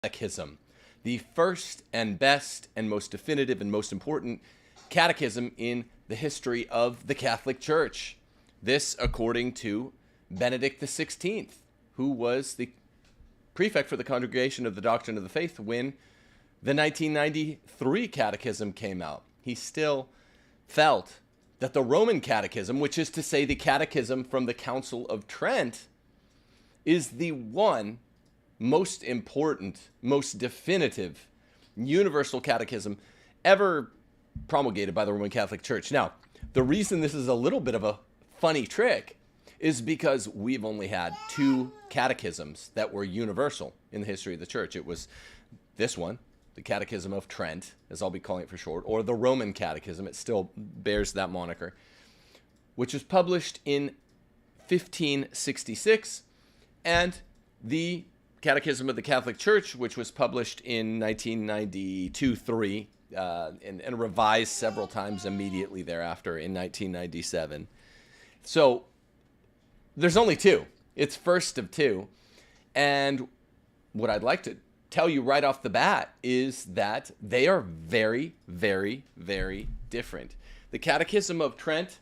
Catechism, the first and best and most definitive and most important catechism in the history of the Catholic Church. This according to Benedict XVI, who was the prefect for the Congregation of the Doctrine of the Faith when the 1993 catechism came out. He still felt that the Roman Catechism, which is to say the catechism from the Council of Trent, is the one most important, most definitive, universal catechism ever promulgated by the Roman Catholic Church. Now, the reason this is a little bit of a funny trick is because we've only had two catechisms that were universal in the history of the church. It was this one, the Catechism of Trent, as I'll be calling it for short, or the Roman Catechism. It still bears that moniker, which was published in 1566, and the Catechism of the Catholic Church, which was published in 1992-3 and revised several times immediately thereafter in 1997. So there's only two. It's first of two. And what I'd like to tell you right off the bat is that they are very, very, very different. The Catechism of Trent,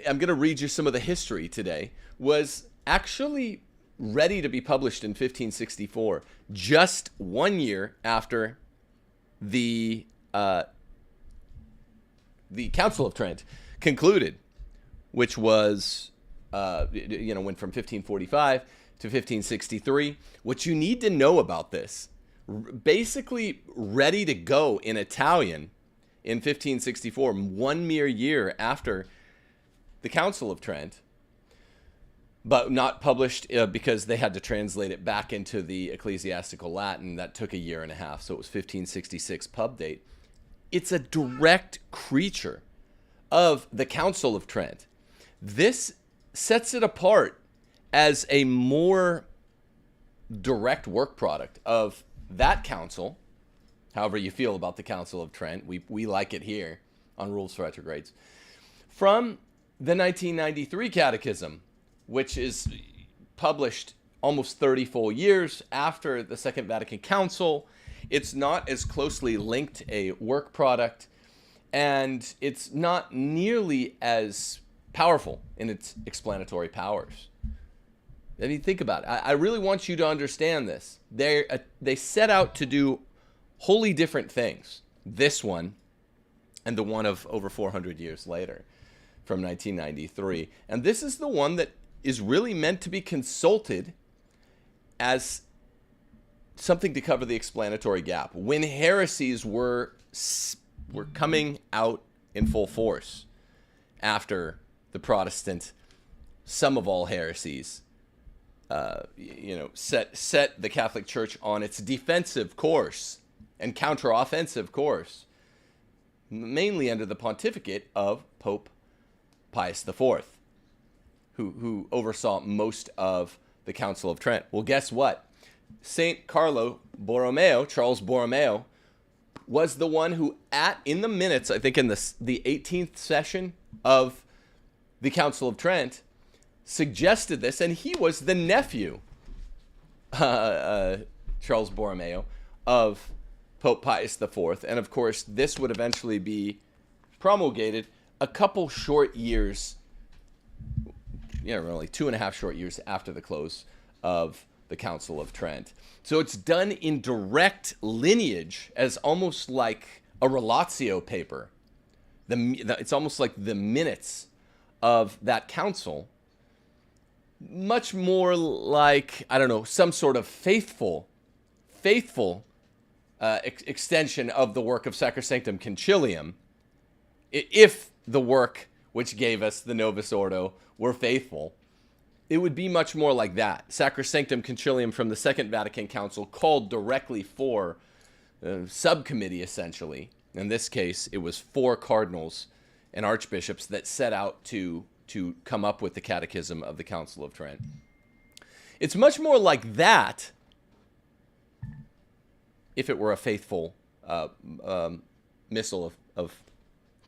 I'm going to read you some of the history today, was actually ready to be published in 1564, just 1 year after the Council of Trent concluded, which was, went from 1545 to 1563. What you need to know about this, basically ready to go in Italian in 1564, 1 mere year after the Council of Trent, but not published because they had to translate it back into the ecclesiastical Latin. That took a year and a half, so it was 1566 pub date. It's a direct creature of the Council of Trent. This sets it apart as a more direct work product of that council, however you feel about the Council of Trent. We like it here on Rules for Retrogrades, from the 1993 Catechism, which is published almost 30 full years after the Second Vatican Council. It's not as closely linked a work product, and it's not nearly as powerful in its explanatory powers. I mean, think about it. I really want you to understand this. They set out to do wholly different things, this one and the one of over 400 years later from 1993. And this is the one that is really meant to be consulted as something to cover the explanatory gap when heresies were coming out in full force after the Protestant, sum of all heresies, set the Catholic Church on its defensive course and counteroffensive course, mainly under the pontificate of Pope Pius IV, who oversaw most of the Council of Trent. Well, guess what? St. Carlo Borromeo, Charles Borromeo, was the one who, in the minutes, I think in the 18th session of the Council of Trent, suggested this, and he was the nephew, Charles Borromeo, of Pope Pius IV. And of course, this would eventually be promulgated a couple short years, really 2.5 short years after the close of the Council of Trent. So it's done in direct lineage, as almost like a relatio paper. It's almost like the minutes of that council, much more like, some sort of faithful extension of the work of Sacrosanctum Concilium, if the work which gave us the Novus Ordo were faithful. It would be much more like that. Sacrosanctum Concilium from the Second Vatican Council called directly for a subcommittee, essentially. In this case, it was 4 cardinals and archbishops that set out to come up with the Catechism of the Council of Trent. It's much more like that if it were a faithful missal of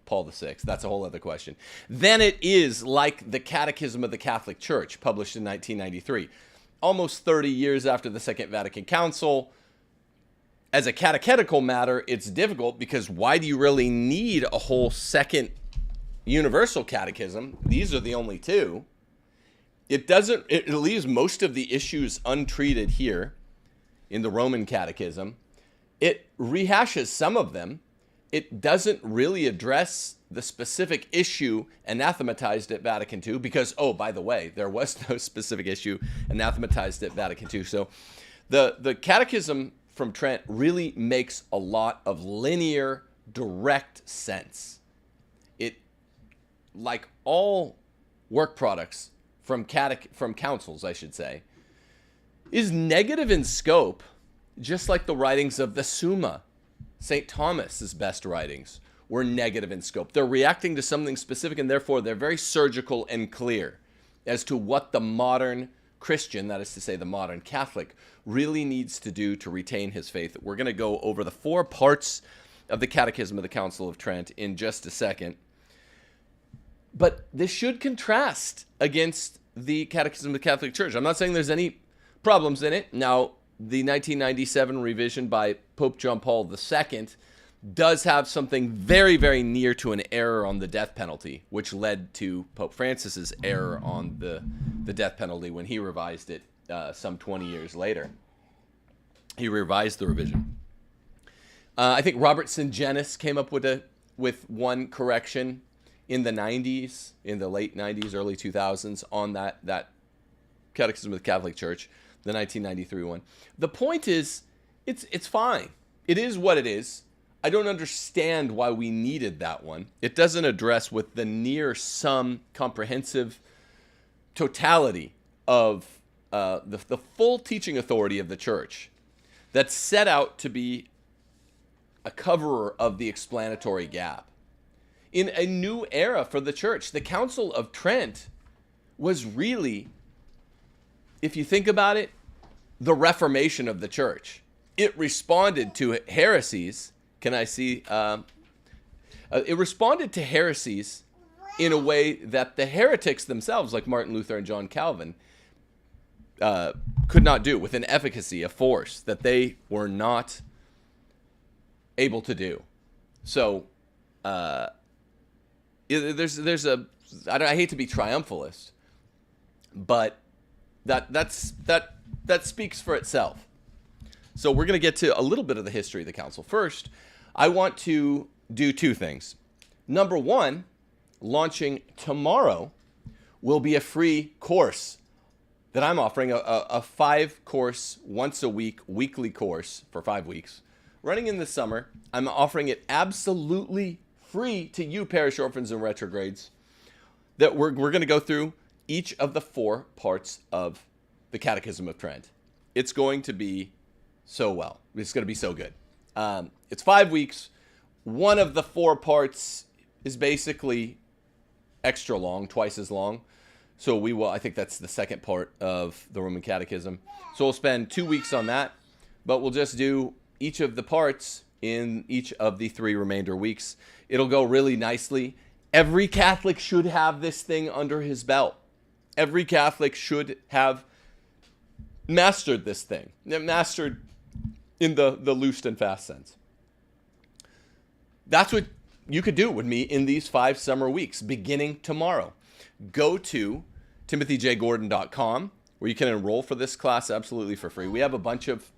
Paul VI. That's a whole other question. Then it is like the Catechism of the Catholic Church, published in 1993. almost 30 years after the Second Vatican Council. As a catechetical matter, it's difficult because why do you really need a whole second universal catechism? These are the only two. It leaves most of the issues untreated here in the Roman Catechism. It rehashes some of them. It doesn't really address the specific issue anathematized at Vatican II because, oh, by the way, there was no specific issue anathematized at Vatican II. So the Catechism from Trent really makes a lot of linear, direct sense. It, like all work products from councils, I should say, is negative in scope, just like the writings of the Summa. St. Thomas's best writings were negative in scope. They're reacting to something specific, and therefore they're very surgical and clear as to what the modern Christian, that is to say the modern Catholic, really needs to do to retain his faith. We're going to go over the 4 parts of the Catechism of the Council of Trent in just a second. But this should contrast against the Catechism of the Catholic Church. I'm not saying there's any problems in it. Now, the 1997 revision by Pope John Paul II does have something very, very near to an error on the death penalty, which led to Pope Francis's error on the death penalty when he revised it some 20 years later. He revised the revision. I think Robert Sungenis came up with one correction in the 90s, in the late 90s, early 2000s, on that Catechism of the Catholic Church, the 1993 one. The point is, it's fine. It is what it is. I don't understand why we needed that one. It doesn't address with the near sum comprehensive totality of the full teaching authority of the church that's set out to be a coverer of the explanatory gap. In a new era for the church, the Council of Trent was really, if you think about it, the Reformation of the church. It responded to heresies. Can I see? It responded to heresies in a way that the heretics themselves, like Martin Luther and John Calvin, could not do, with an efficacy, a force that they were not able to do. So I hate to be triumphalist, but that speaks for itself. So we're going to get to a little bit of the history of the council. First, I want to do 2 things. Number 1, launching tomorrow will be a free course that I'm offering, a 5-course, once a week, weekly course for 5 weeks. Running in the summer, I'm offering it absolutely free to you parish orphans and retrogrades, that we're going to go through each of the 4 parts of the Catechism of Trent. It's going to be so well. It's going to be so good. It's 5 weeks. One of the 4 parts is basically extra long, twice as long. So I think that's the second part of the Roman Catechism. So we'll spend 2 weeks on that, but we'll just do each of the parts in each of the 3 remainder weeks. It'll go really nicely. Every Catholic should have this thing under his belt. Every Catholic should have mastered this thing. Mastered in the loosed and fast sense. That's what you could do with me in these 5 summer weeks, beginning tomorrow. Go to timothyjgordon.com, where you can enroll for this class absolutely for free. We have a bunch of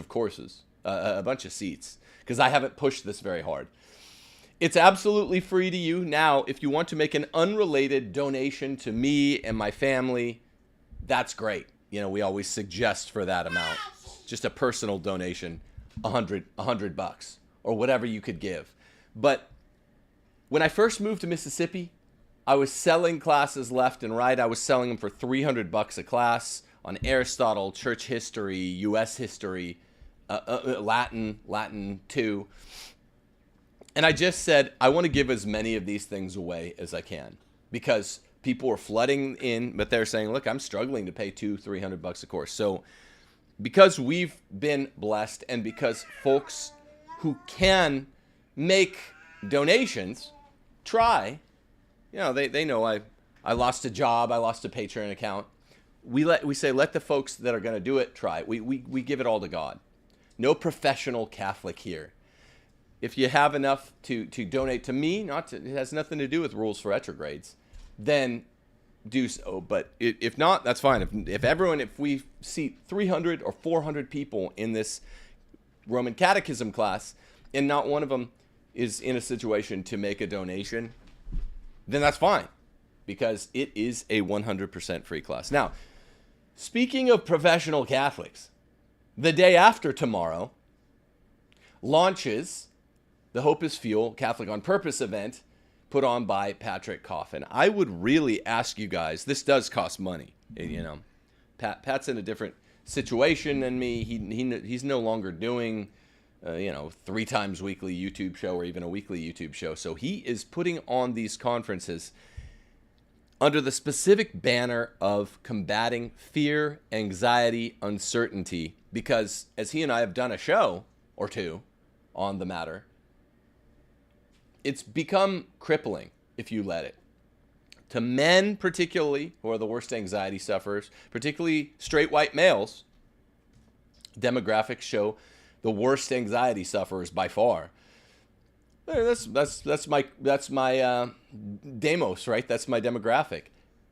courses, a bunch of seats, because I haven't pushed this very hard. It's absolutely free to you. Now, if you want to make an unrelated donation to me and my family, that's great. You know, we always suggest for that amount, just a personal donation, $100 or whatever you could give. But when I first moved to Mississippi, I was selling classes left and right. I was selling them for $300 a class on Aristotle, church history, U.S. history, Latin too. And I just said, I want to give as many of these things away as I can, because people were flooding in, but they're saying, look, I'm struggling to pay $200-300 a course. So because we've been blessed, and because folks who can make donations try, you know, they know I lost a job, I lost a Patreon account. we say let the folks that are going to do it try. We give it all to God. No professional Catholic here. If you have enough to donate to me, it has nothing to do with rules for retrogrades, then do so. But if not, that's fine. If we seat 300 or 400 people in this Roman Catechism class, and not one of them is in a situation to make a donation, then that's fine, because it is a 100% free class. Now, speaking of professional Catholics, the day after tomorrow launches the Hope is Fuel Catholic on Purpose event put on by Patrick Coffin. I would really ask you guys, this does cost money. You know, Pat's in a different situation than me. He's no longer doing, 3 times weekly YouTube show or even a weekly YouTube show. So he is putting on these conferences under the specific banner of combating fear, anxiety, uncertainty, because as he and I have done a show or two on the matter, it's become crippling if you let it. To men particularly, who are the worst anxiety sufferers, particularly straight white males, demographics show the worst anxiety sufferers by far. That's my demos, right? That's my demographic.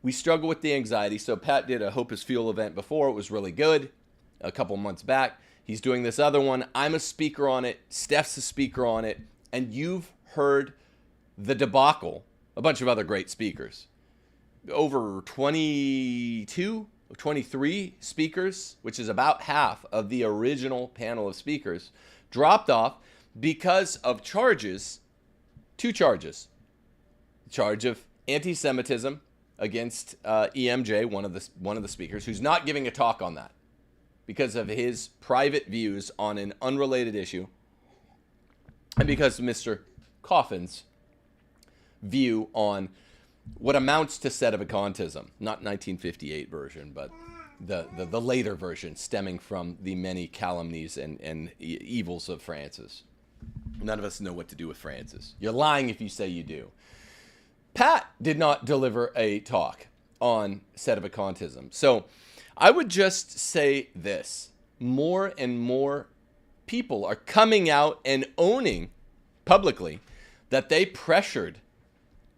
We struggle with the anxiety. So Pat did a Hope is Fuel event before. It was really good a couple months back. He's doing this other one. I'm a speaker on it. Steph's a speaker on it. And you've heard the debacle. A bunch of other great speakers. Over 22 or 23 speakers, which is about half of the original panel of speakers, dropped off because of charges, 2 charges. Charge of anti-Semitism against EMJ, one of the speakers, who's not giving a talk on that because of his private views on an unrelated issue, and because of Mr. Coffin's view on what amounts to sedevacantism, not 1958 version, but the later version stemming from the many calumnies and evils of Francis. None of us know what to do with Francis. You're lying if you say you do. Pat did not deliver a talk on sedevacantism. So I would just say this. More and more people are coming out and owning publicly that they pressured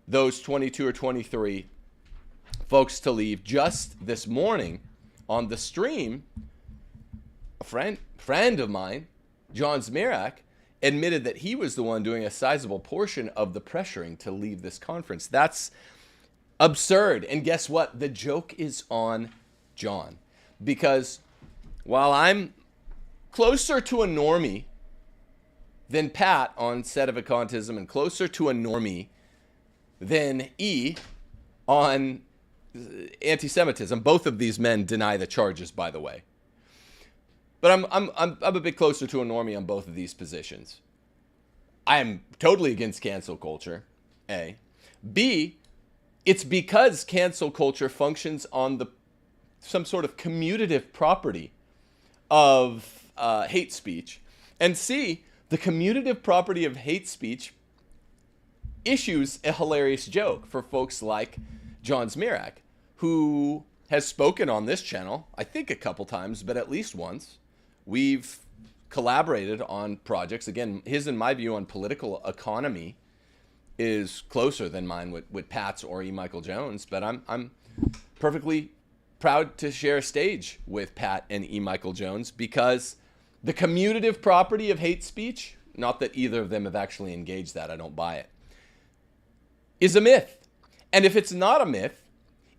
those 22 or 23 folks to leave. Just this morning on the stream, a friend of mine, John Zmirak, admitted that he was the one doing a sizable portion of the pressuring to leave this conference. That's absurd. And guess what? The joke is on John. Because while I'm closer to a normie than Pat on sedevacantism and closer to a normie than E on anti-Semitism, both of these men deny the charges, by the way. But I'm a bit closer to a normie on both of these positions. I am totally against cancel culture, A. B, it's because cancel culture functions on some sort of commutative property of hate speech. And C, the commutative property of hate speech issues a hilarious joke for folks like John Zmirak, who has spoken on this channel, I think a couple times, but at least once. We've collaborated on projects. Again, his and my view on political economy is closer than mine with Pat's or E. Michael Jones, but I'm perfectly proud to share a stage with Pat and E. Michael Jones, because the commutative property of hate speech, not that either of them have actually engaged that, I don't buy it, is a myth. And if it's not a myth,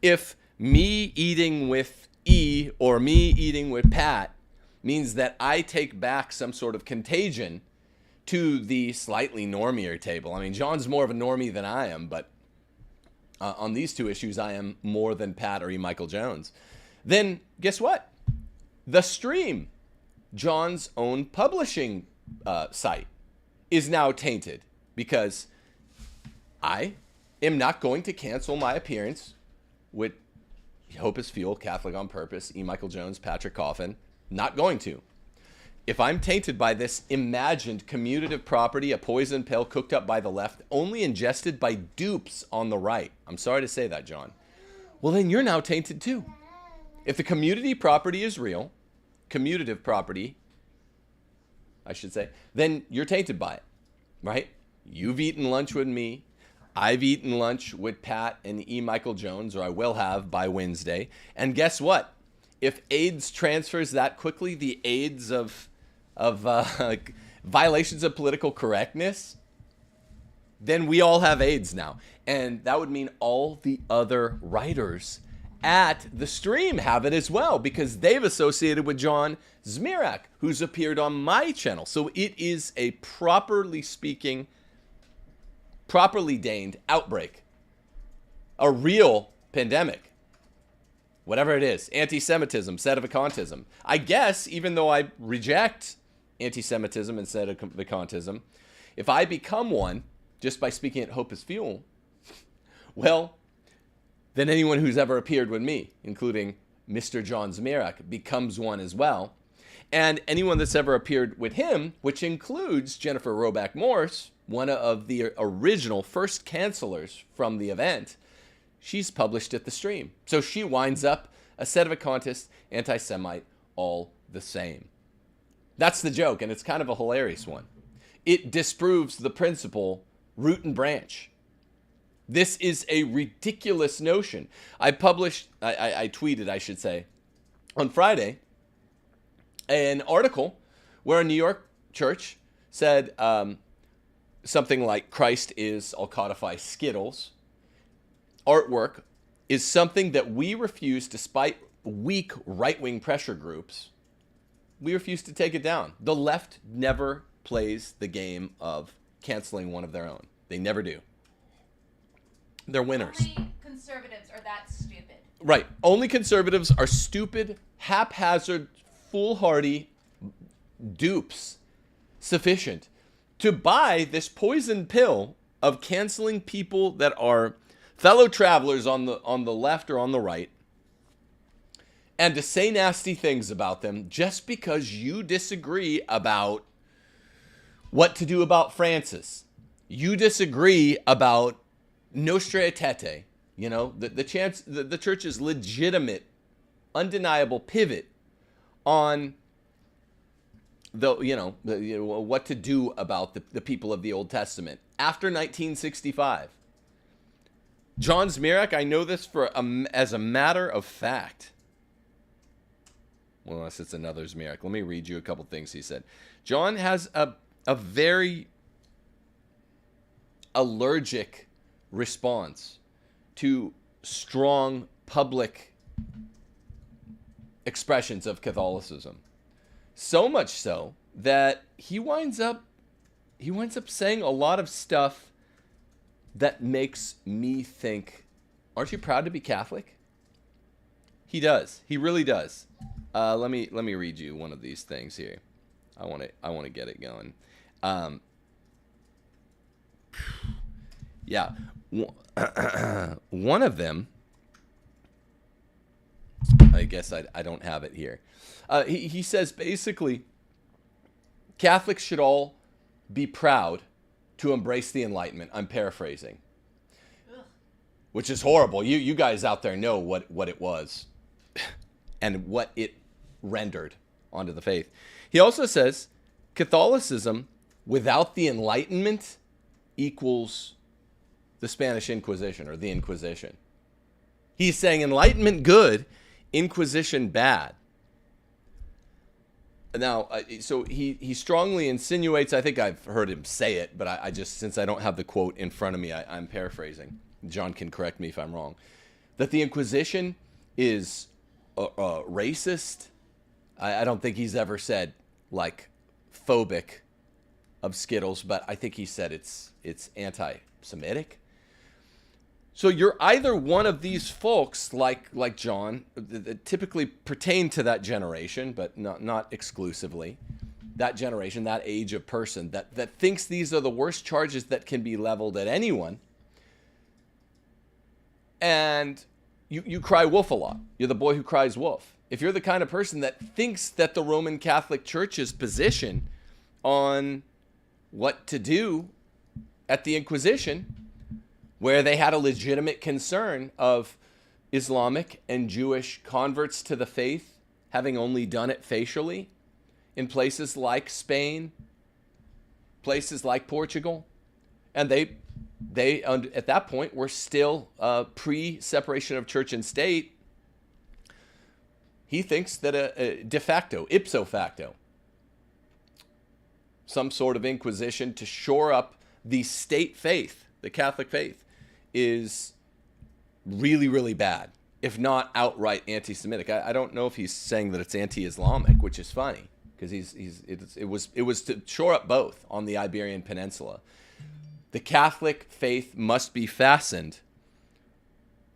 if me eating with E or me eating with Pat means that I take back some sort of contagion to the slightly normier table. I mean, John's more of a normie than I am, but on these two issues, I am more than Pat or E. Michael Jones. Then guess what? The Stream, John's own publishing site, is now tainted because I am not going to cancel my appearance with Hope is Fuel, Catholic on Purpose, E. Michael Jones, Patrick Coffin. Not going to. If I'm tainted by this imagined commutative property, a poison pill cooked up by the left, only ingested by dupes on the right. I'm sorry to say that, John. Well, then you're now tainted too. If the commutative property is real, commutative property, I should say, then you're tainted by it, right? You've eaten lunch with me. I've eaten lunch with Pat and E. Michael Jones, or I will have by Wednesday. And guess what? If AIDS transfers that quickly, the AIDS of violations of political correctness, then we all have AIDS now. And that would mean all the other writers at the stream have it as well, because they've associated with John Zmirak, who's appeared on my channel. So it is a properly deigned outbreak, a real pandemic, whatever it is, anti-Semitism, sedevacantism. I guess, even though I reject anti-Semitism and sedevacantism, if I become one just by speaking at Hope is Fuel, well, then anyone who's ever appeared with me, including Mr. John Zmirak, becomes one as well. And anyone that's ever appeared with him, which includes Jennifer Roback Morse, one of the original first cancelers from the event, she's published at the stream. So she winds up a sedevacantist, anti-Semite, all the same. That's the joke, and it's kind of a hilarious one. It disproves the principle root and branch. This is a ridiculous notion. I tweeted, I should say, on Friday, an article where a New York church said something like, Christ is, I'll codify, Skittles. Artwork is something that we refuse, despite weak right-wing pressure groups, we refuse to take it down. The left never plays the game of canceling one of their own. They never do. They're winners. Only conservatives are that stupid. Right. Only conservatives are stupid, haphazard, foolhardy dupes sufficient to buy this poison pill of canceling people that are fellow travelers on the left or on the right, and to say nasty things about them just because you disagree about what to do about Francis. You disagree about Nostra Aetate, the church's legitimate, undeniable pivot on what to do about the people of the Old Testament after 1965. John Zmirak, I know this as a matter of fact. Well, unless it's another Zmirak. Let me read you a couple things he said. John has a very allergic response to strong public expressions of Catholicism. So much so that he winds up saying a lot of stuff that makes me think, aren't you proud to be Catholic? He does. He really does. Let me read you one of these things here. I want to get it going. Yeah. One of them, I guess I don't have it here. He says basically Catholics should all be proud to embrace the Enlightenment. I'm paraphrasing. Ugh. Which is horrible. You guys out there know what it was and what it rendered onto the faith. He also says Catholicism without the Enlightenment equals the Spanish Inquisition or the Inquisition. He's saying Enlightenment good, Inquisition bad. Now, so he strongly insinuates, I think I've heard him say it, but I just, since I don't have the quote in front of me, I'm paraphrasing. John can correct me if I'm wrong. That the Inquisition is racist. I don't think he's ever said, like, phobic of Skittles, but I think he said it's anti-Semitic. So you're either one of these folks like John that typically pertain to that generation, but not exclusively. That generation, that age of person that thinks these are the worst charges that can be leveled at anyone. And you cry wolf a lot. You're the boy who cries wolf. If you're the kind of person that thinks that the Roman Catholic Church's position on what to do at the Inquisition, where they had a legitimate concern of Islamic and Jewish converts to the faith, having only done it facially in places like Spain, places like Portugal. And they at that point were still pre-separation of church and state. He thinks that a de facto, ipso facto, some sort of inquisition to shore up the state faith, the Catholic faith, is really, really bad, if not outright anti-Semitic. I don't know if he's saying that it's anti-Islamic, which is funny, because it was to shore up both on the Iberian Peninsula. The Catholic faith must be fastened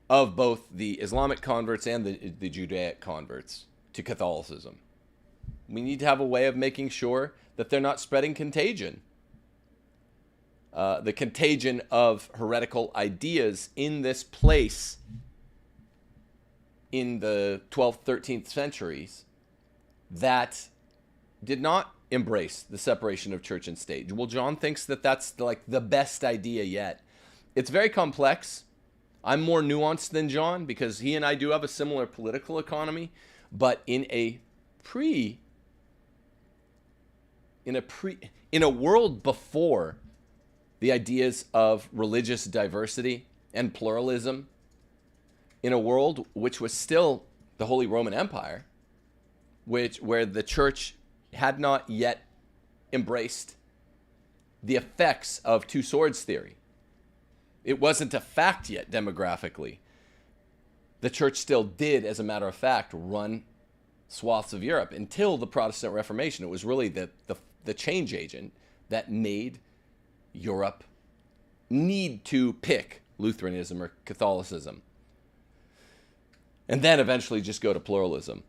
of both the Islamic converts and the Judaic converts to Catholicism. We need to have a way of making sure that they're not spreading contagion. The contagion of heretical ideas in this place in the 12th, 13th centuries that did not embrace the separation of church and state. Well, John thinks that that's like the best idea yet. It's very complex. I'm more nuanced than John because he and I do have a similar political economy, but in a world before the ideas of religious diversity and pluralism, in a world which was still the Holy Roman Empire, where the church had not yet embraced the effects of two swords theory. It wasn't a fact yet demographically. The church still did, as a matter of fact, run swaths of Europe until the Protestant Reformation. It was really the change agent that made Europe need to pick Lutheranism or Catholicism, and then eventually just go to pluralism.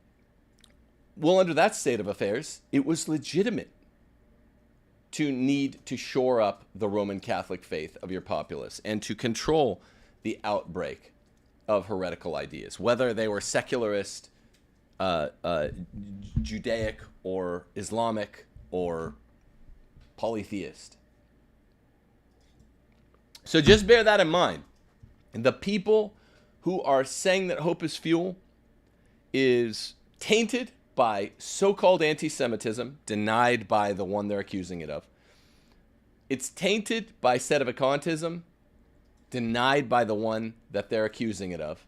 Well, under that state of affairs, it was legitimate to need to shore up the Roman Catholic faith of your populace and to control the outbreak of heretical ideas, whether they were secularist, Judaic, or Islamic, or polytheist. So just bear that in mind. And the people who are saying that hope is fuel is tainted by so-called anti-Semitism, denied by the one they're accusing it of. It's tainted by sedevacantism, denied by the one that they're accusing it of.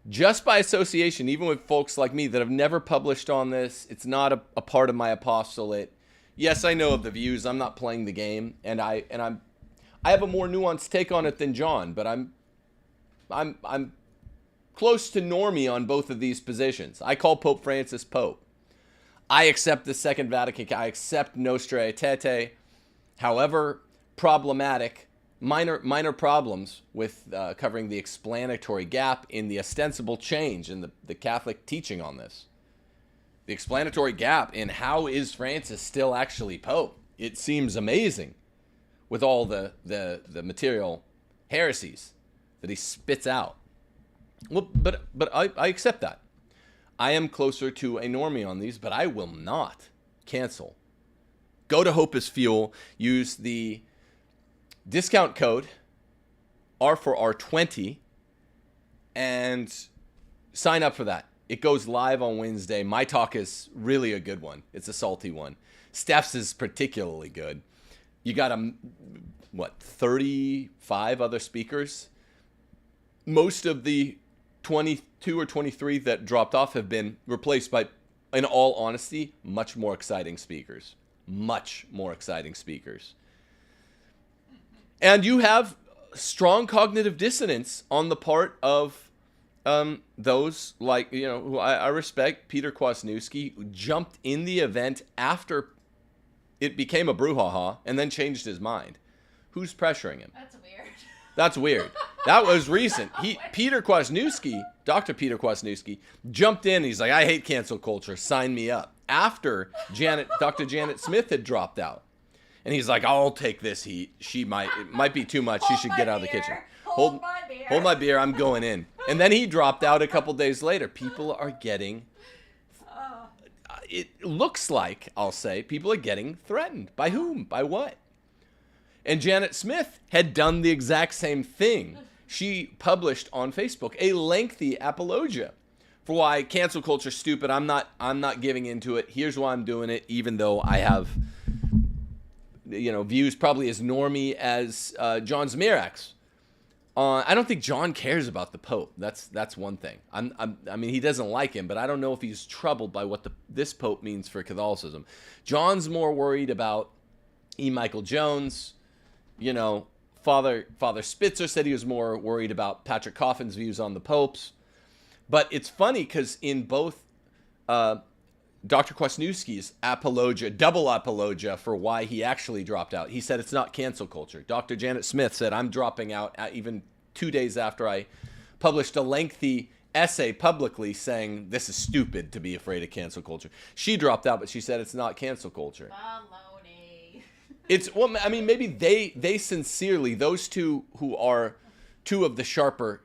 Just by association, even with folks like me that have never published on this, it's not a part of my apostolate. Yes, I know of the views. I'm not playing the game, and I have a more nuanced take on it than John, but I'm close to normie on both of these positions. I call Pope Francis Pope. I accept the Second Vatican. I accept Nostra Aetate. However problematic, minor problems with covering the explanatory gap in the ostensible change in the Catholic teaching on this. The explanatory gap in how is Francis still actually Pope. It seems amazing with all the material heresies that he spits out. Well, but I accept that. I am closer to a normie on these, but I will not cancel. Go to Hope is Fuel. Use the discount code R4R20 and sign up for that. It goes live on Wednesday. My talk is really a good one. It's a salty one. Steph's is particularly good. You got 35 other speakers. Most of the 22 or 23 that dropped off have been replaced by, in all honesty, much more exciting speakers. Much more exciting speakers. And you have strong cognitive dissonance on the part of those like, who I respect. Peter Kwasniewski, who jumped in the event after it became a brouhaha and then changed his mind. Who's pressuring him? That's weird. That's weird. That was recent. Peter Kwasniewski, Dr. Peter Kwasniewski, jumped in. He's like, I hate cancel culture. Sign me up. After Dr. Janet Smith had dropped out. And he's like, I'll take this heat. It might be too much. She should get out of the kitchen. Hold my beer. Hold my beer. I'm going in. And then he dropped out a couple days later. People are getting, it looks like, I'll say, people are getting threatened. By whom? By what? And Janet Smith had done the exact same thing. she published on Facebook a lengthy apologia for why cancel culture is stupid. I'm not giving into it. Here's why I'm doing it, even though I have, views probably as normy as John Zmirak's. I don't think John cares about the Pope. That's one thing. I mean, he doesn't like him, but I don't know if he's troubled by what this Pope means for Catholicism. John's more worried about E. Michael Jones. Father Spitzer said he was more worried about Patrick Coffin's views on the popes. But it's funny because in both Dr. Kwasniewski's apologia, double apologia for why he actually dropped out, he said it's not cancel culture. Dr. Janet Smith said, I'm dropping out even 2 days after I published a lengthy essay publicly saying this is stupid to be afraid of cancel culture. She dropped out, but she said it's not cancel culture. Maybe they sincerely, those two who are two of the sharper,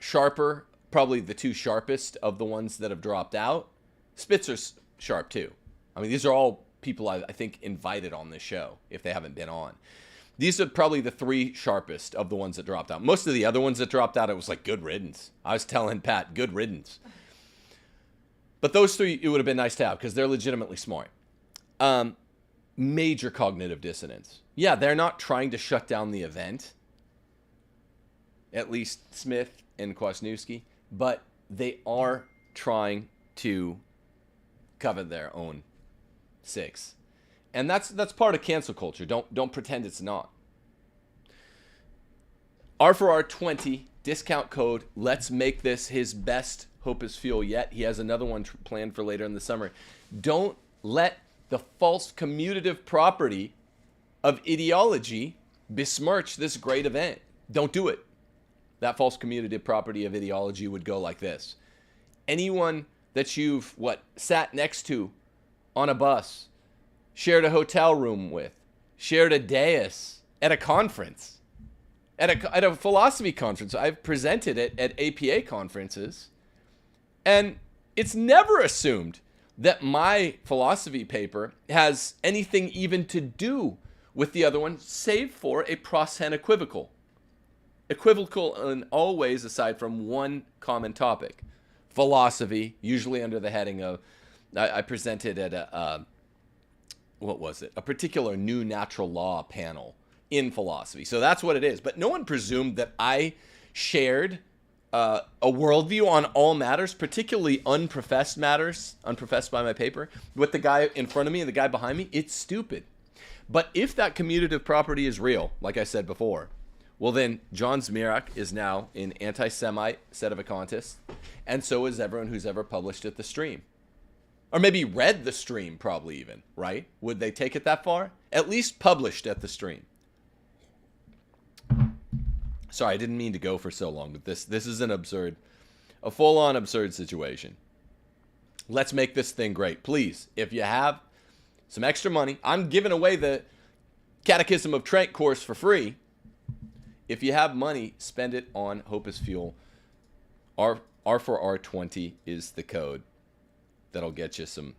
probably the two sharpest of the ones that have dropped out. Spitzer's sharp too. I mean, these are all people I think invited on this show if they haven't been on. These are probably the three sharpest of the ones that dropped out. Most of the other ones that dropped out, it was like, good riddance. I was telling Pat, good riddance. But those three, it would have been nice to have because they're legitimately smart. Major cognitive dissonance. Yeah, they're not trying to shut down the event, at least Smith and Kwasniewski, but they are trying to cover their own six. And that's part of cancel culture. Don't pretend it's not. R4R20 discount code. Let's make this his best Hope is Fuel yet. He has another one planned for later in the summer. Don't let the false commutative property of ideology besmirch this great event. Don't do it. That false commutative property of ideology would go like this. Anyone that you've sat next to on a bus, shared a hotel room with, shared a dais at a conference, at a philosophy conference. I've presented it at APA conferences, and it's never assumed that my philosophy paper has anything even to do with the other one, save for a pros and equivocal. Equivocal in all ways aside from one common topic. Philosophy, usually under the heading of, I presented at a particular new natural law panel in philosophy. So that's what it is. But no one presumed that I shared a worldview on all matters, particularly unprofessed matters, unprofessed by my paper, with the guy in front of me and the guy behind me. It's stupid. But if that commutative property is real, like I said before, well then John Zmirak is now an anti-Semite sedevacantist, and so is everyone who's ever published at the stream. Or maybe read the stream, probably even, right? Would they take it that far? At least published at the stream. Sorry, I didn't mean to go for so long, but this is a full-on absurd situation. Let's make this thing great. Please, if you have some extra money, I'm giving away the Catechism of Trent course for free. If you have money, spend it on Hope is Fuel. R4R20 is the code that'll get you some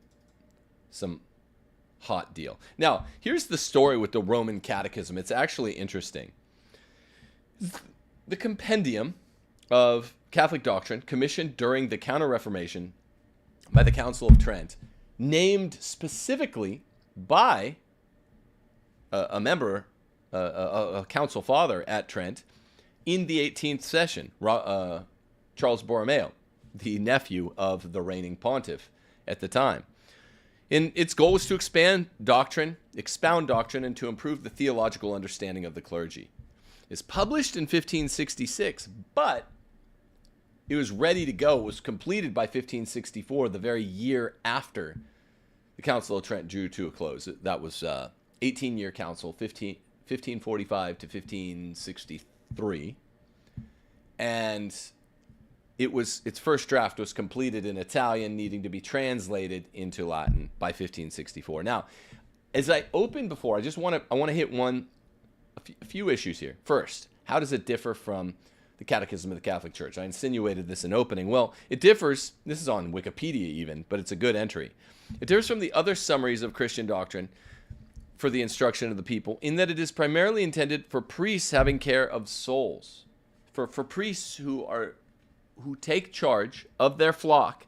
hot deal. Now, here's the story with the Roman Catechism. It's actually interesting. The compendium of Catholic doctrine, commissioned during the Counter-Reformation by the Council of Trent, named specifically by a member, a council father at Trent in the 18th session, Charles Borromeo, the nephew of the reigning pontiff at the time. And its goal was to expound doctrine, and to improve the theological understanding of the clergy. It's published in 1566, but it was ready to go. It was completed by 1564, the very year after the Council of Trent drew to a close. That was 18-year council, 1545 to 1563. And its first draft was completed in Italian, needing to be translated into Latin by 1564. Now, as I opened before, I want to hit a few issues here. First, how does it differ from the Catechism of the Catholic Church? I insinuated this in opening. Well, it differs. This is on Wikipedia even, but it's a good entry. It differs from the other summaries of Christian doctrine for the instruction of the people in that it is primarily intended for priests having care of souls, for priests who take charge of their flock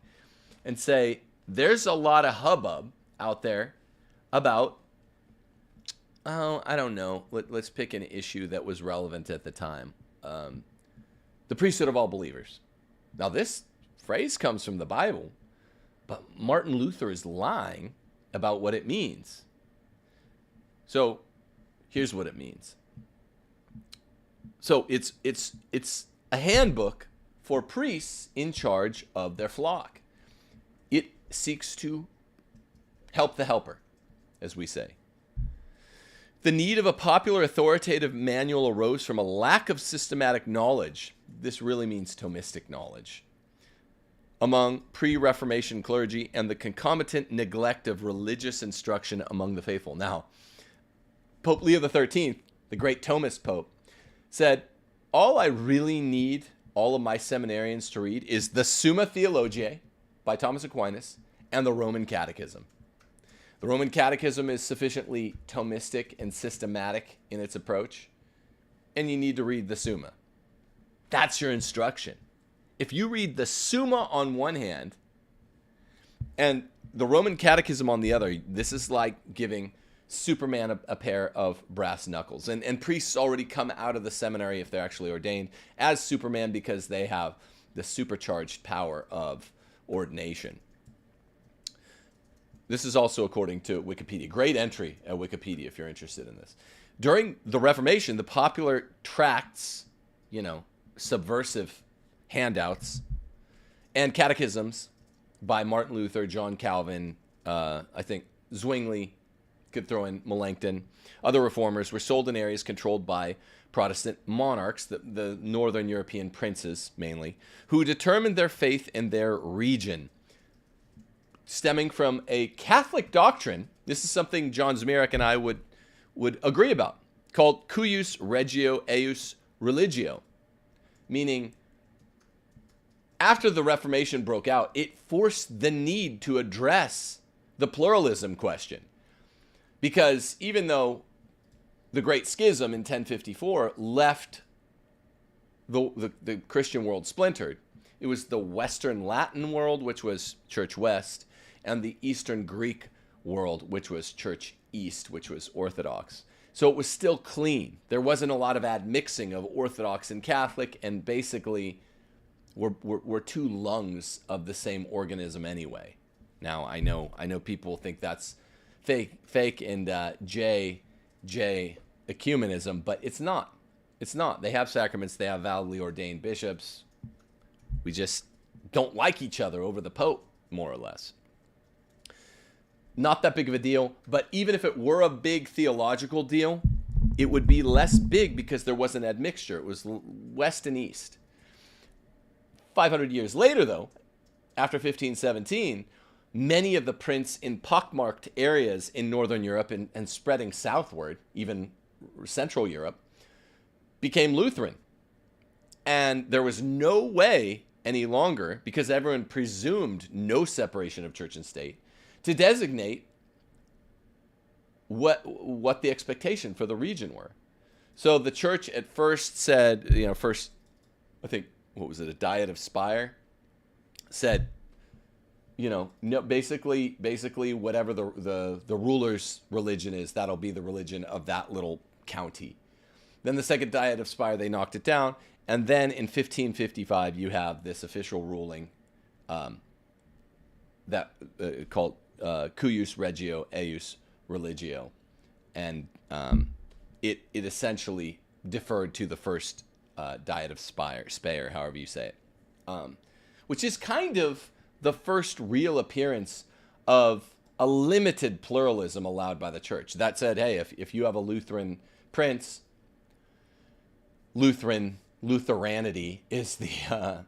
and say, there's a lot of hubbub out there about, oh, I don't know. Let's pick an issue that was relevant at the time. The priesthood of all believers. Now, this phrase comes from the Bible, but Martin Luther is lying about what it means. So, here's what it means. So, it's a handbook for priests in charge of their flock. It seeks to help the helper, as we say. The need of a popular authoritative manual arose from a lack of systematic knowledge. This really means Thomistic knowledge among pre-Reformation clergy and the concomitant neglect of religious instruction among the faithful. Now, Pope Leo XIII, the great Thomist Pope, said, all I really need all of my seminarians to read is the Summa Theologiae by Thomas Aquinas and the Roman Catechism. The Roman Catechism is sufficiently Thomistic and systematic in its approach, and you need to read the Summa. That's your instruction. If you read the Summa on one hand and the Roman Catechism on the other, this is like giving Superman a pair of brass knuckles. And priests already come out of the seminary, if they're actually ordained, as Superman because they have the supercharged power of ordination. This is also according to Wikipedia. Great entry at Wikipedia if you're interested in this. During the Reformation, the popular tracts, subversive handouts, and catechisms by Martin Luther, John Calvin, I think Zwingli, could throw in Melanchthon, other reformers, were sold in areas controlled by Protestant monarchs, the Northern European princes mainly, who determined their faith in their region. Stemming from a Catholic doctrine, this is something John Zmirak and I would agree about, called cuius regio eius religio, meaning after the Reformation broke out, it forced the need to address the pluralism question. Because even though the Great Schism in 1054 left the Christian world splintered, it was the Western Latin world, which was Church West, and the Eastern Greek world, which was Church East, which was Orthodox. So it was still clean. There wasn't a lot of admixing of Orthodox and Catholic, and basically we're two lungs of the same organism anyway. Now, I know people think that's fake and J ecumenism, but it's not. It's not. They have sacraments. They have validly ordained bishops. We just don't like each other over the Pope, more or less. Not that big of a deal, but even if it were a big theological deal, it would be less big because there wasn't admixture. It was West and East. 500 years later, though, after 1517, many of the prints in pockmarked areas in Northern Europe and spreading southward, even Central Europe, became Lutheran. And there was no way any longer, because everyone presumed no separation of church and state, to designate what the expectation for the region were. So the church at first said, I think, what was it, a Diet of Spire, said, no, basically whatever the ruler's religion is, that'll be the religion of that little county. Then the second Diet of Spire, they knocked it down. And then in 1555, you have this official ruling that called cuius regio eius religio. And it essentially deferred to the first Diet of Speyer, however you say it, which is kind of the first real appearance of a limited pluralism allowed by the church. That said, hey, if you have a Lutheran prince, Lutheranity is the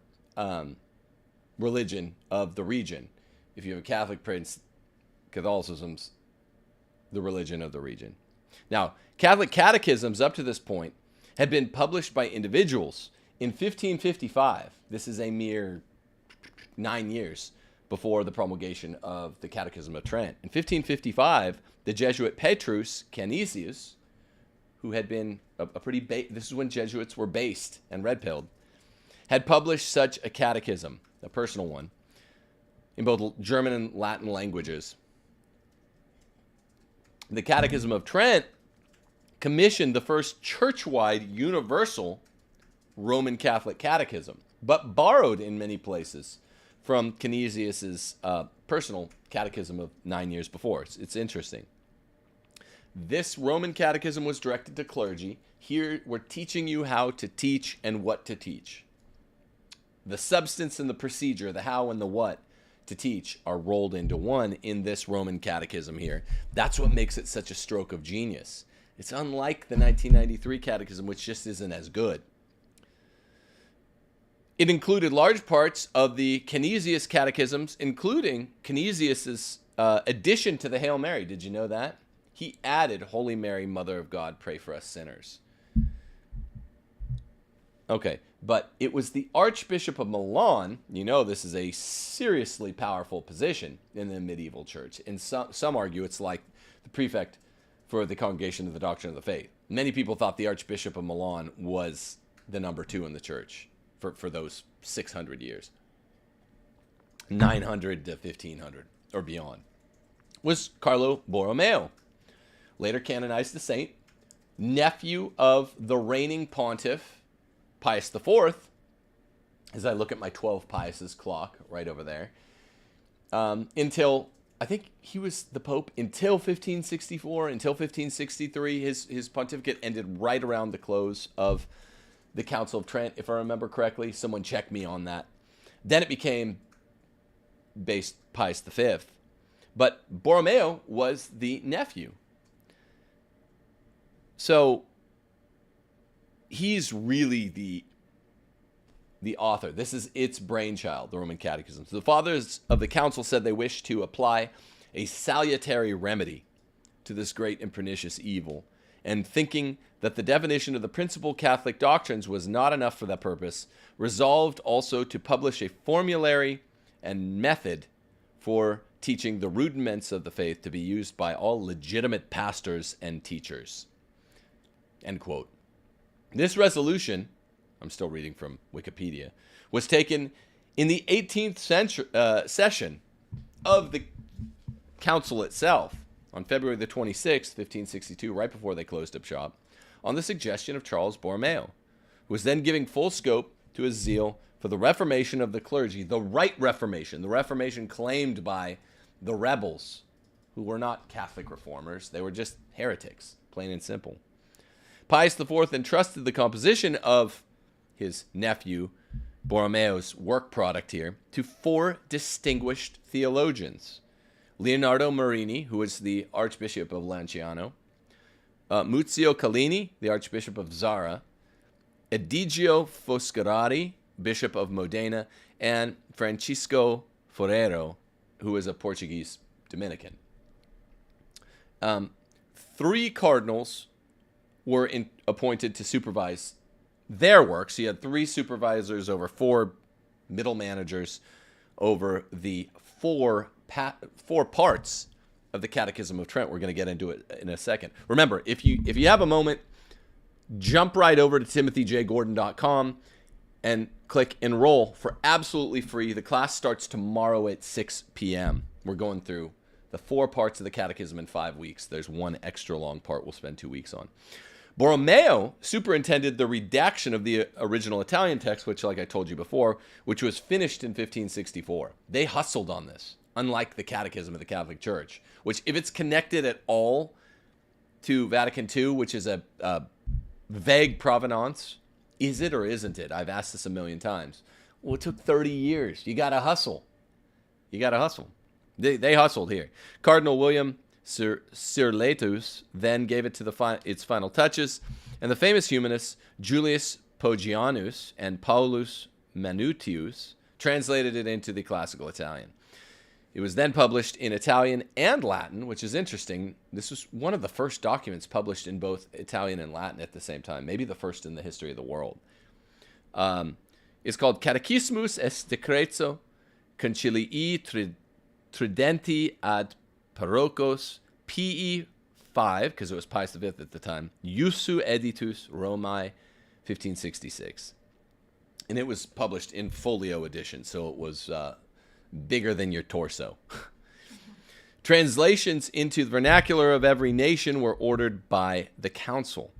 religion of the region. If you have a Catholic prince, Catholicism's the religion of the region. Now, Catholic catechisms up to this point had been published by individuals in 1555. This is a mere 9 years before the promulgation of the Catechism of Trent. In 1555, the Jesuit Petrus Canisius, who had been this is when Jesuits were based and red-pilled, had published such a catechism, a personal one, in both German and Latin languages. The Catechism of Trent commissioned the first church-wide universal Roman Catholic catechism, but borrowed in many places from Canisius's personal catechism of 9 years before. It's interesting. This Roman catechism was directed to clergy. Here we're teaching you how to teach and what to teach. The substance and the procedure, the how and the what to teach, are rolled into one in this Roman catechism here. That's what makes it such a stroke of genius. It's unlike the 1993 catechism, which just isn't as good. It included large parts of the Canisius catechisms, including Canisius's addition to the Hail Mary. Did you know that? He added, Holy Mary, Mother of God, pray for us sinners. Okay, but it was the Archbishop of Milan. You know, this is a seriously powerful position in the medieval church. And some argue it's like the prefect for the Congregation of the Doctrine of the Faith. Many people thought the Archbishop of Milan was the number 2 in the church for those 600 years. 900 to 1500 or beyond. Was Carlo Borromeo, later canonized a saint, nephew of the reigning pontiff, Pius IV, as I look at my 12 Piuses clock right over there, until, I think he was the Pope until 1564, until 1563. His pontificate ended right around the close of the Council of Trent, if I remember correctly. Someone check me on that. Then it became based Pius V. But Borromeo was the nephew. So he's really the author. This is its brainchild, the Roman Catechism. So the fathers of the council said they wished to apply a salutary remedy to this great and pernicious evil, and thinking that the definition of the principal Catholic doctrines was not enough for that purpose, resolved also to publish a formulary and method for teaching the rudiments of the faith to be used by all legitimate pastors and teachers. End quote. This resolution, I'm still reading from Wikipedia, was taken in the 18th session of the council itself on February the 26th, 1562, right before they closed up shop, on the suggestion of Charles Borromeo, who was then giving full scope to his zeal for the reformation of the clergy, the right reformation, the reformation claimed by the rebels, who were not Catholic reformers. They were just heretics, plain and simple. Pius IV entrusted the composition of his nephew, Borromeo's work product here, to 4 distinguished theologians. Leonardo Marini, who was the Archbishop of Lanciano, Muzio Callini, the Archbishop of Zara, Edigio Foscarari, Bishop of Modena, and Francisco Forero, who was a Portuguese Dominican. 3 cardinals were appointed to supervise their work. So you had 3 supervisors over 4 middle managers over the 4 parts of the Catechism of Trent. We're going to get into it in a second. Remember, if you have a moment, jump right over to timothyjgordon.com and click enroll for absolutely free. The class starts tomorrow at 6 p.m. We're going through the 4 parts of the Catechism in 5 weeks. There's one extra long part we'll spend 2 weeks on. Borromeo superintended the redaction of the original Italian text, which, like I told you before, which was finished in 1564. They hustled on this, unlike the Catechism of the Catholic Church, which, if it's connected at all to Vatican II, which is a vague provenance, is it or isn't it? I've asked this a million times. Well, it took 30 years. You got to hustle. They hustled here. Cardinal William Sirletus then gave it to its final touches, and the famous humanists Julius Poggianus and Paulus Manutius translated it into the classical Italian. It was then published in Italian and Latin, which is interesting. This was one of the first documents published in both Italian and Latin at the same time, maybe the first in the history of the world. It's called Catechismus est Decreto Concilii Tridenti ad Parocos Pii 1565, because it was Pius V at the time, Iussu Editus Romae 1566. And it was published in folio edition, so it was bigger than your torso. Translations into the vernacular of every nation were ordered by the council.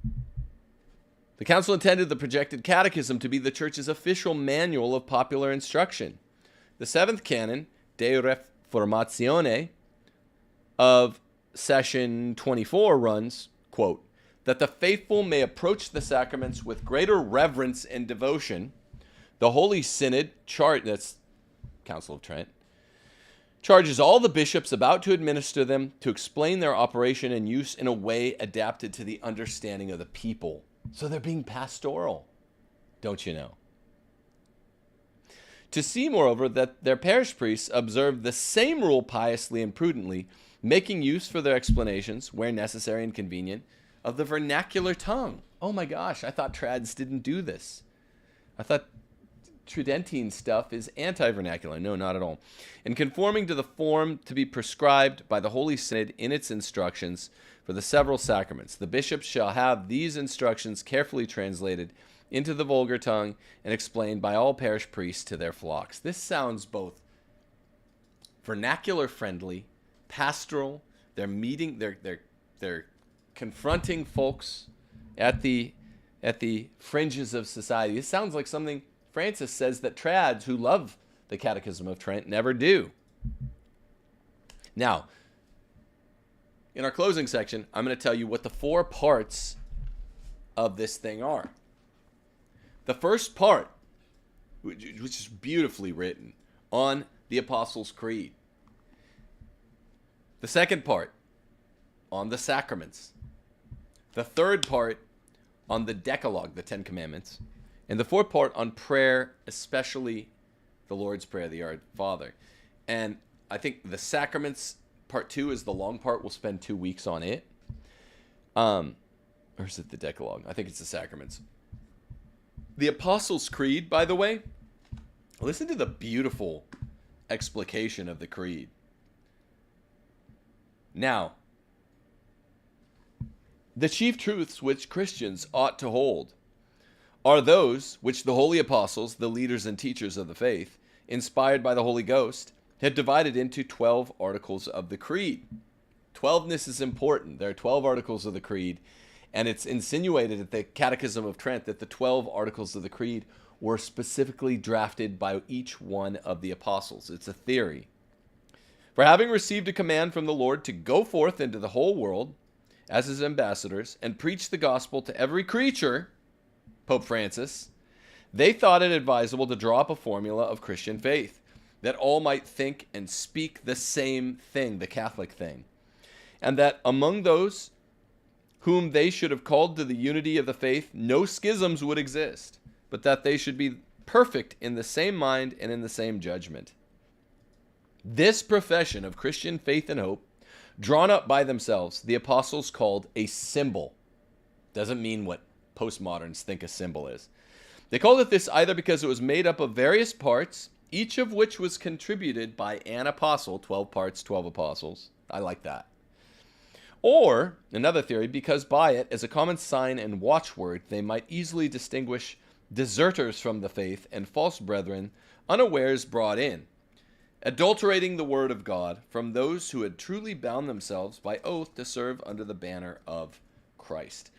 The council intended the projected catechism to be the church's official manual of popular instruction. The seventh canon, De Reformatione, of session 24 runs, quote, that the faithful may approach the sacraments with greater reverence and devotion. The Holy Synod, that's Council of Trent, charges all the bishops about to administer them to explain their operation and use in a way adapted to the understanding of the people. So they're being pastoral, don't you know? To see, moreover, that their parish priests observe the same rule piously and prudently, making use for their explanations, where necessary and convenient, of the vernacular tongue. Oh my gosh, I thought trads didn't do this. I thought Tridentine stuff is anti-vernacular. No, not at all. And conforming to the form to be prescribed by the Holy Synod in its instructions for the several sacraments, the bishops shall have these instructions carefully translated into the vulgar tongue and explained by all parish priests to their flocks. This sounds both vernacular friendly, pastoral. They're meeting, they're confronting folks at the fringes of society. This sounds like something Francis says that trads who love the Catechism of Trent never do. Now, in our closing section, I'm going to tell you what the 4 parts of this thing are. The first part, which is beautifully written, on the Apostles' Creed. The second part, on the sacraments. The third part, on the Decalogue, the 10 Commandments. And the fourth part on prayer, especially the Lord's Prayer, the Our Father. And I think the sacraments, part 2, is the long part. We'll spend 2 weeks on it. Or is it the Decalogue? I think it's the sacraments. The Apostles' Creed, by the way, listen to the beautiful explication of the Creed. Now, the chief truths which Christians ought to hold are those which the holy apostles, the leaders and teachers of the faith, inspired by the Holy Ghost, had divided into 12 articles of the Creed. 12ness is important. There are 12 articles of the Creed, and it's insinuated at the Catechism of Trent that the 12 articles of the Creed were specifically drafted by each one of the apostles. It's a theory. For having received a command from the Lord to go forth into the whole world as his ambassadors and preach the gospel to every creature, Pope Francis, they thought it advisable to draw up a formula of Christian faith, that all might think and speak the same thing, the Catholic thing, and that among those whom they should have called to the unity of the faith, no schisms would exist, but that they should be perfect in the same mind and in the same judgment. This profession of Christian faith and hope, drawn up by themselves, the apostles called a symbol. Doesn't mean what postmoderns think a symbol is. They called it this either because it was made up of various parts, each of which was contributed by an apostle, 12 parts, 12 apostles. I like that. Or, another theory, because by it, as a common sign and watchword, they might easily distinguish deserters from the faith and false brethren unawares brought in, adulterating the word of God from those who had truly bound themselves by oath to serve under the banner of Christ.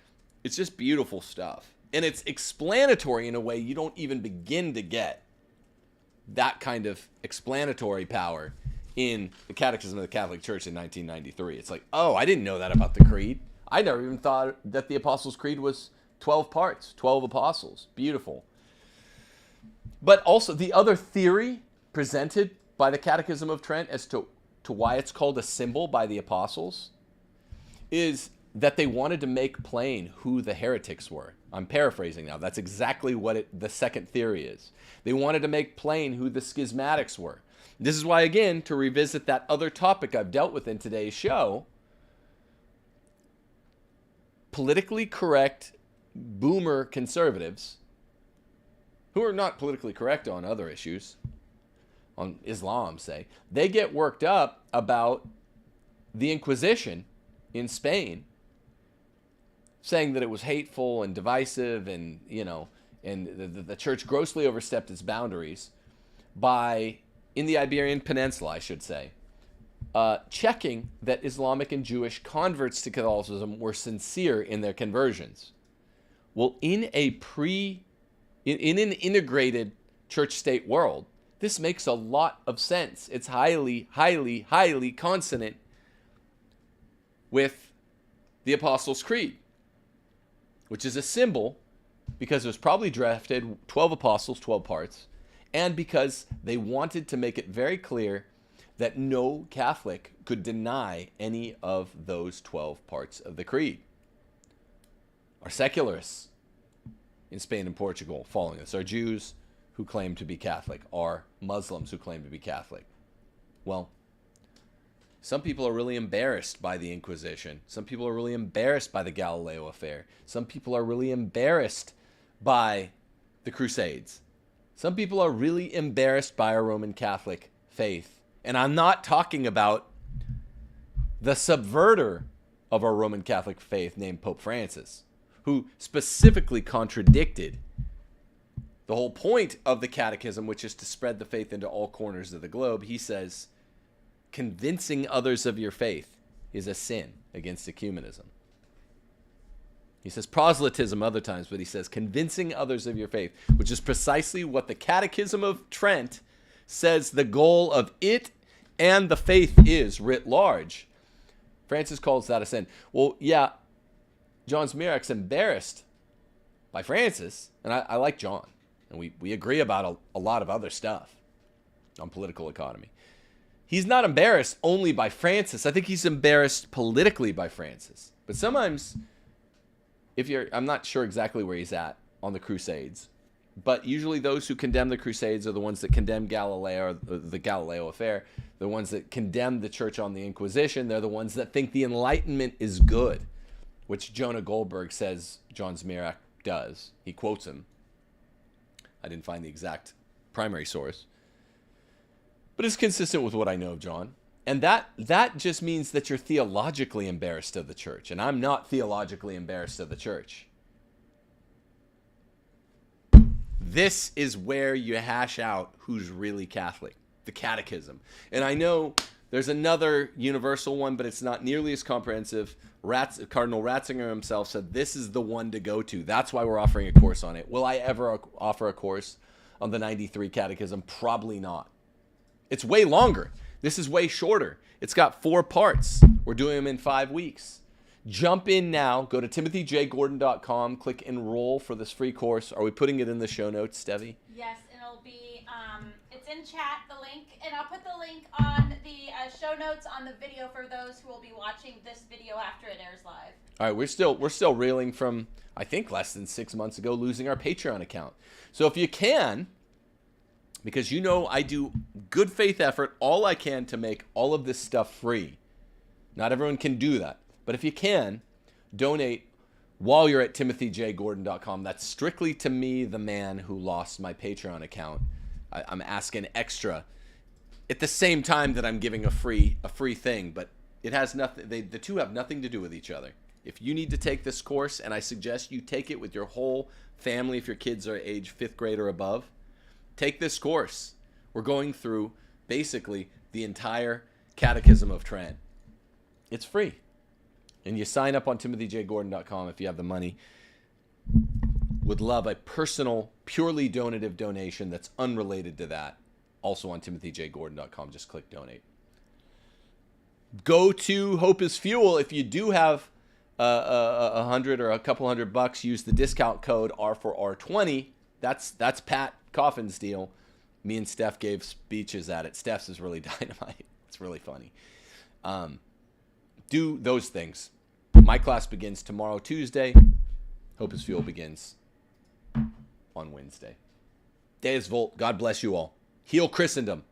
It's just beautiful stuff. And it's explanatory in a way you don't even begin to get that kind of explanatory power in the Catechism of the Catholic Church in 1993. It's like, oh, I didn't know that about the Creed. I never even thought that the Apostles' Creed was 12 parts, 12 apostles. Beautiful. But also the other theory presented by the Catechism of Trent as to why it's called a symbol by the apostles is that they wanted to make plain who the heretics were. I'm paraphrasing now. That's exactly what the second theory is. They wanted to make plain who the schismatics were. This is why, again, to revisit that other topic I've dealt with in today's show, politically correct boomer conservatives, who are not politically correct on other issues, on Islam, say, they get worked up about the Inquisition in Spain, saying that it was hateful and divisive, and and the church grossly overstepped its boundaries by, in the Iberian Peninsula, I should say, checking that Islamic and Jewish converts to Catholicism were sincere in their conversions. Well, in an integrated church-state world, this makes a lot of sense. It's highly, highly, highly consonant with the Apostles' Creed, which is a symbol because it was probably drafted 12 apostles, 12 parts, and because they wanted to make it very clear that no Catholic could deny any of those 12 parts of the creed. Are secularists in Spain and Portugal following this? Are Jews who claim to be Catholic? Are Muslims who claim to be Catholic? Well, some people are really embarrassed by the Inquisition. Some people are really embarrassed by the Galileo affair. Some people are really embarrassed by the Crusades. Some people are really embarrassed by our Roman Catholic faith. And I'm not talking about the subverter of our Roman Catholic faith named Pope Francis, who specifically contradicted the whole point of the Catechism, which is to spread the faith into all corners of the globe. He says, convincing others of your faith is a sin against ecumenism. He says proselytism other times, but he says convincing others of your faith, which is precisely what the Catechism of Trent says the goal of it and the faith is writ large. Francis calls that a sin. Well, yeah, John Zmirak's embarrassed by Francis, and I like John, and we agree about a lot of other stuff on political economy. He's not embarrassed only by Francis. I think he's embarrassed politically by Francis. But sometimes, I'm not sure exactly where he's at on the Crusades, but usually those who condemn the Crusades are the ones that condemn Galileo, or the Galileo affair, the ones that condemn the church on the Inquisition. They're the ones that think the Enlightenment is good, which Jonah Goldberg says John Zmirak does. He quotes him. I didn't find the exact primary source, but it's consistent with what I know of John. And that just means that you're theologically embarrassed of the church, and I'm not theologically embarrassed of the church. This is where you hash out who's really Catholic, the Catechism. And I know there's another universal one, but it's not nearly as comprehensive. Cardinal Ratzinger himself said this is the one to go to. That's why we're offering a course on it. Will I ever offer a course on the 93 Catechism? Probably not. It's way longer. This is way shorter. It's got 4 parts. We're doing them in 5 weeks. Jump in now. Go to timothyjgordon.com. Click enroll for this free course. Are we putting it in the show notes, Steffi? Yes, and it'll be, it's in chat, the link, and I'll put the link on the show notes on the video for those who will be watching this video after it airs live. All right, we're still reeling from, I think, less than 6 months ago losing our Patreon account. So if you can, because you know I do good faith effort, all I can to make all of this stuff free. Not everyone can do that. But if you can, donate while you're at timothyjgordon.com. That's strictly to me, the man who lost my Patreon account. I'm asking extra at the same time that I'm giving a free thing, but it has nothing. The two have nothing to do with each other. If you need to take this course, and I suggest you take it with your whole family if your kids are age 5th grade or above, take this course. We're going through basically the entire Catechism of Trent. It's free. And you sign up on timothyjgordon.com if you have the money. Would love a personal, purely donative donation that's unrelated to that. Also on timothyjgordon.com. Just click donate. Go to Hope is Fuel. If you do have $100 or a couple $100, use the discount code R4R20. That's Pat Coffin's deal. Me and Steph gave speeches at it. Steph's is really dynamite. It's really funny. Do those things. My class begins tomorrow, Tuesday. Hope is Fuel begins on Wednesday. Deus Volt. God bless you all. Heal Christendom.